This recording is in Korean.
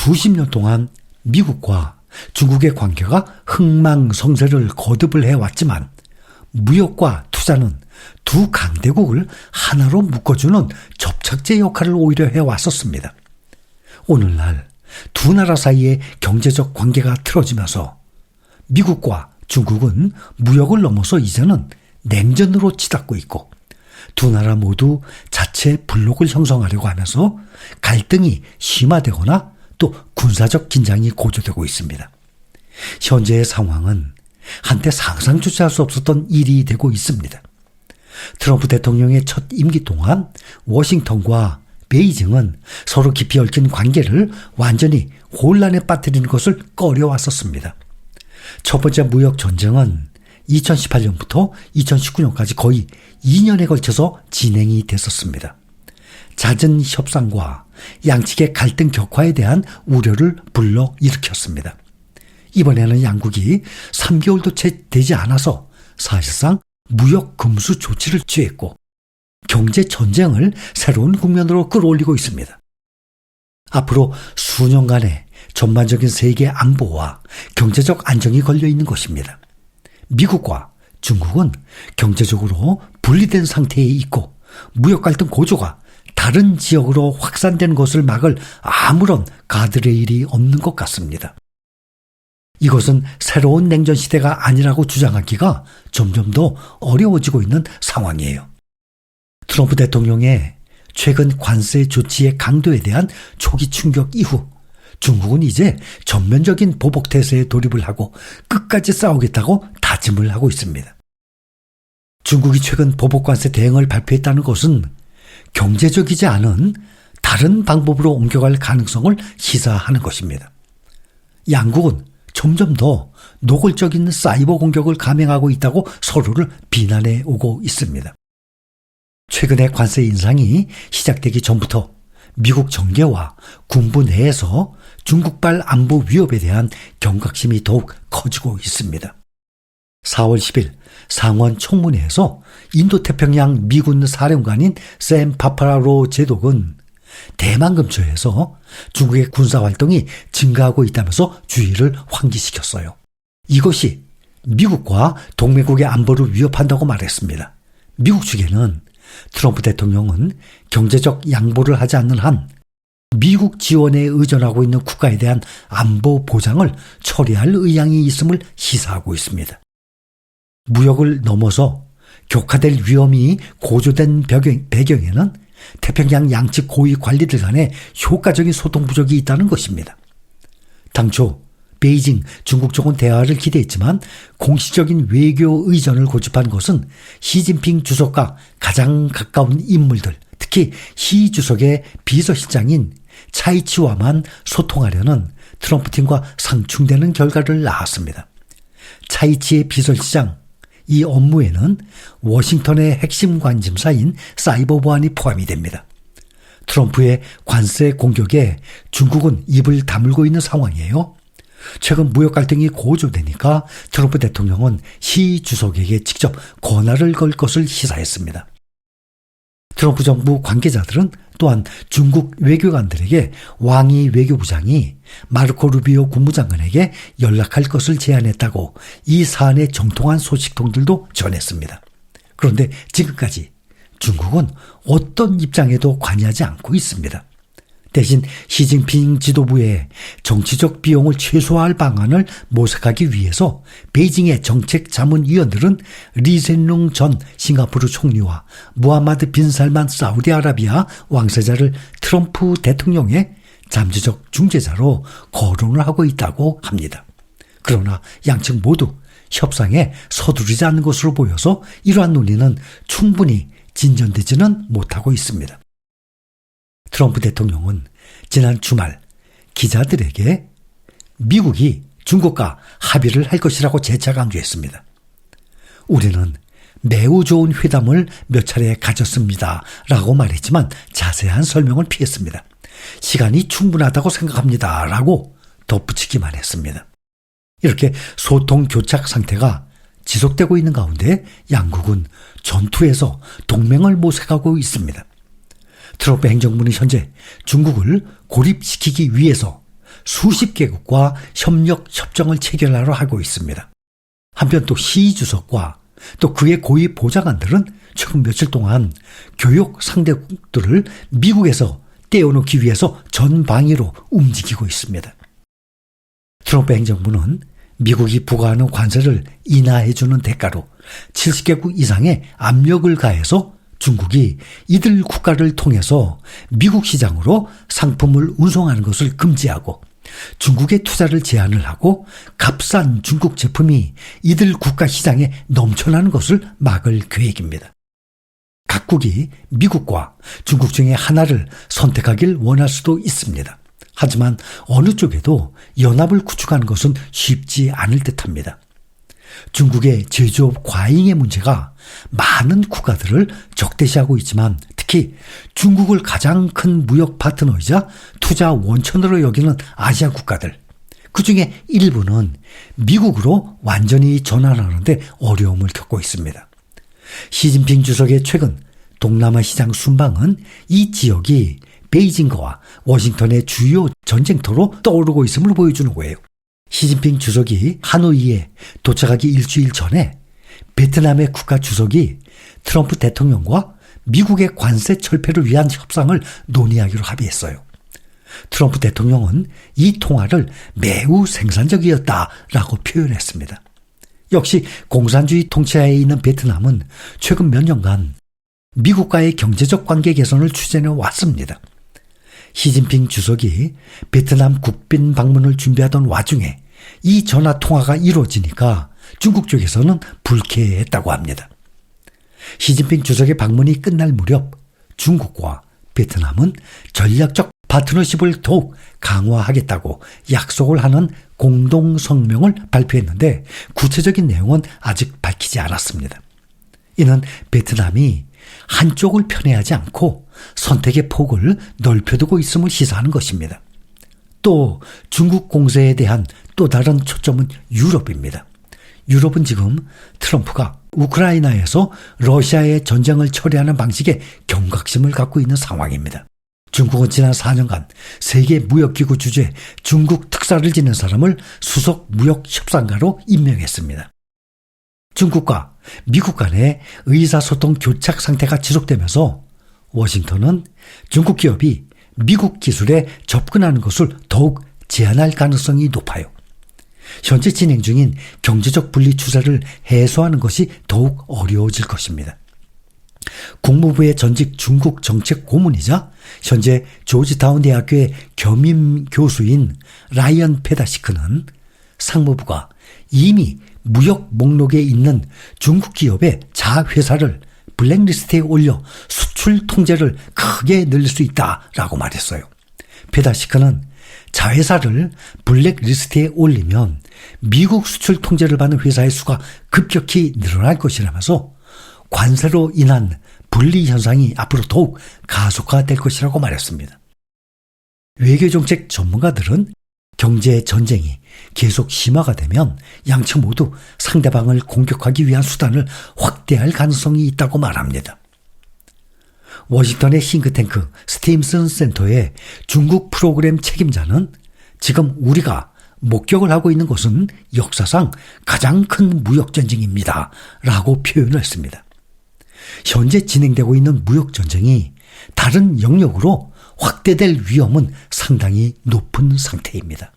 수십 년 동안 미국과 중국의 관계가 흥망성쇠를 거듭을 해왔지만 무역과 투자는 두 강대국을 하나로 묶어주는 접착제 역할을 오히려 해왔었습니다. 오늘날 두 나라 사이의 경제적 관계가 틀어지면서 미국과 중국은 무역을 넘어서 이제는 냉전으로 치닫고 있고 두 나라 모두 자체 블록을 형성하려고 하면서 갈등이 심화되거나 또 군사적 긴장이 고조되고 있습니다. 현재의 상황은 한때 상상조차 할 수 없었던 일이 되고 있습니다. 트럼프 대통령의 첫 임기 동안 워싱턴과 베이징은 서로 깊이 얽힌 관계를 완전히 혼란에 빠뜨리는 것을 꺼려왔었습니다. 첫 번째 무역 전쟁은 2018년부터 2019년까지 거의 2년에 걸쳐서 진행이 됐었습니다. 잦은 협상과 양측의 갈등 격화에 대한 우려를 불러일으켰습니다. 이번에는 양국이 3개월도 채 되지 않아서 사실상 무역 금수 조치를 취했고 경제 전쟁을 새로운 국면으로 끌어올리고 있습니다. 앞으로 수년간의 전반적인 세계 안보와 경제적 안정이 걸려 있는 것입니다. 미국과 중국은 경제적으로 분리된 상태에 있고 무역 갈등 고조가 다른 지역으로 확산되는 것을 막을 아무런 가드레일이 없는 것 같습니다. 이것은 새로운 냉전 시대가 아니라고 주장하기가 점점 더 어려워지고 있는 상황이에요. 트럼프 대통령의 최근 관세 조치의 강도에 대한 초기 충격 이후 중국은 이제 전면적인 보복 태세에 돌입을 하고 끝까지 싸우겠다고 다짐을 하고 있습니다. 중국이 최근 보복 관세 대응을 발표했다는 것은 경제적이지 않은 다른 방법으로 옮겨갈 가능성을 시사하는 것입니다. 양국은 점점 더 노골적인 사이버 공격을 감행하고 있다고 서로를 비난해 오고 있습니다. 최근의 관세 인상이 시작되기 전부터 미국 정계와 군부 내에서 중국발 안보 위협에 대한 경각심이 더욱 커지고 있습니다. 4월 10일 상원 청문회에서 인도태평양 미군 사령관인 샘 파파라로 제독은 대만 근처에서 중국의 군사활동이 증가하고 있다면서 주의를 환기시켰어요. 이것이 미국과 동맹국의 안보를 위협한다고 말했습니다. 미국 측에는 트럼프 대통령은 경제적 양보를 하지 않는 한 미국 지원에 의존하고 있는 국가에 대한 안보 보장을 처리할 의향이 있음을 시사하고 있습니다. 무역을 넘어서 격화될 위험이 고조된 배경에는 태평양 양측 고위 관리들 간의 효과적인 소통 부족이 있다는 것입니다. 당초 베이징, 중국 쪽은 대화를 기대했지만 공식적인 외교 의전을 고집한 것은 시진핑 주석과 가장 가까운 인물들, 특히 시 주석의 비서실장인 차이치와만 소통하려는 트럼프 팀과 상충되는 결과를 낳았습니다. 차이치의 비서실장, 이 업무에는 워싱턴의 핵심 관심사인 사이버 보안이 포함이 됩니다. 트럼프의 관세 공격에 중국은 입을 다물고 있는 상황이에요. 최근 무역 갈등이 고조되니까 트럼프 대통령은 시 주석에게 직접 권한을 걸 것을 시사했습니다. 트럼프 정부 관계자들은 또한 중국 외교관들에게 왕이 외교부장이 마르코 루비오 국무장관에게 연락할 것을 제안했다고 이 사안에 정통한 소식통들도 전했습니다. 그런데 지금까지 중국은 어떤 입장에도 관여하지 않고 있습니다. 대신 시진핑 지도부의 정치적 비용을 최소화할 방안을 모색하기 위해서 베이징의 정책자문위원들은 리센룽 전 싱가포르 총리와 무하마드 빈 살만 사우디아라비아 왕세자를 트럼프 대통령의 잠재적 중재자로 거론을 하고 있다고 합니다. 그러나 양측 모두 협상에 서두르지 않는 것으로 보여서 이러한 논의는 충분히 진전되지는 못하고 있습니다. 트럼프 대통령은 지난 주말 기자들에게 미국이 중국과 합의를 할 것이라고 재차 강조했습니다. 우리는 매우 좋은 회담을 몇 차례 가졌습니다 라고 말했지만 자세한 설명을 피했습니다. 시간이 충분하다고 생각합니다 라고 덧붙이기만 했습니다. 이렇게 소통 교착 상태가 지속되고 있는 가운데 양국은 전투에서 동맹을 모색하고 있습니다. 트럼프 행정부는 현재 중국을 고립시키기 위해서 수십 개국과 협정을 체결하려 하고 있습니다. 한편 또 시 주석과 또 그의 고위 보좌관들은 최근 며칠 동안 교역 상대국들을 미국에서 떼어놓기 위해서 전방위로 움직이고 있습니다. 트럼프 행정부는 미국이 부과하는 관세를 인하해주는 대가로 70개국 이상의 압력을 가해서 중국이 이들 국가를 통해서 미국 시장으로 상품을 운송하는 것을 금지하고 중국의 투자를 제한을 하고 값싼 중국 제품이 이들 국가 시장에 넘쳐나는 것을 막을 계획입니다. 각국이 미국과 중국 중에 하나를 선택하길 원할 수도 있습니다. 하지만 어느 쪽에도 연합을 구축하는 것은 쉽지 않을 듯합니다. 중국의 제조업 과잉의 문제가 많은 국가들을 적대시하고 있지만 특히 중국을 가장 큰 무역 파트너이자 투자 원천으로 여기는 아시아 국가들, 그중에 일부는 미국으로 완전히 전환하는데 어려움을 겪고 있습니다. 시진핑 주석의 최근 동남아 시장 순방은 이 지역이 베이징과 워싱턴의 주요 전쟁터로 떠오르고 있음을 보여주는 거예요. 시진핑 주석이 하노이에 도착하기 일주일 전에 베트남의 국가 주석이 트럼프 대통령과 미국의 관세 철폐를 위한 협상을 논의하기로 합의했어요. 트럼프 대통령은 이 통화를 매우 생산적이었다라고 표현했습니다. 역시 공산주의 통치하에 있는 베트남은 최근 몇 년간 미국과의 경제적 관계 개선을 추진해 왔습니다. 시진핑 주석이 베트남 국빈 방문을 준비하던 와중에 이 전화 통화가 이루어지니까 중국 쪽에서는 불쾌했다고 합니다. 시진핑 주석의 방문이 끝날 무렵 중국과 베트남은 전략적 파트너십을 더욱 강화하겠다고 약속을 하는 공동 성명을 발표했는데 구체적인 내용은 아직 밝히지 않았습니다. 이는 베트남이 한쪽을 편애하지 않고 선택의 폭을 넓혀두고 있음을 시사하는 것입니다. 또 중국 공세에 대한 또 다른 초점은 유럽입니다. 유럽은 지금 트럼프가 우크라이나에서 러시아의 전쟁을 처리하는 방식에 경각심을 갖고 있는 상황입니다. 중국은 지난 4년간 세계 무역기구 주재 중국 특사를 지낸 사람을 수석 무역협상가로 임명했습니다. 중국과 미국 간의 의사소통 교착 상태가 지속되면서 워싱턴은 중국 기업이 미국 기술에 접근하는 것을 더욱 제한할 가능성이 높아요. 현재 진행 중인 경제적 분리 추세를 해소하는 것이 더욱 어려워질 것입니다. 국무부의 전직 중국 정책 고문이자 현재 조지타운 대학교의 겸임 교수인 라이언 페다시크는 상무부가 이미 무역 목록에 있는 중국 기업의 자회사를 블랙리스트에 올려 수출 통제를 크게 늘릴 수 있다라고 말했어요. 페다시크는 자회사를 블랙리스트에 올리면 미국 수출 통제를 받는 회사의 수가 급격히 늘어날 것이라면서 관세로 인한 분리 현상이 앞으로 더욱 가속화될 것이라고 말했습니다. 외교정책 전문가들은 경제 전쟁이 계속 심화가 되면 양측 모두 상대방을 공격하기 위한 수단을 확대할 가능성이 있다고 말합니다. 워싱턴의 싱크탱크 스팀슨 센터의 중국 프로그램 책임자는 지금 우리가 목격을 하고 있는 것은 역사상 가장 큰 무역전쟁입니다 라고 표현을 했습니다. 현재 진행되고 있는 무역전쟁이 다른 영역으로 확대될 위험은 상당히 높은 상태입니다.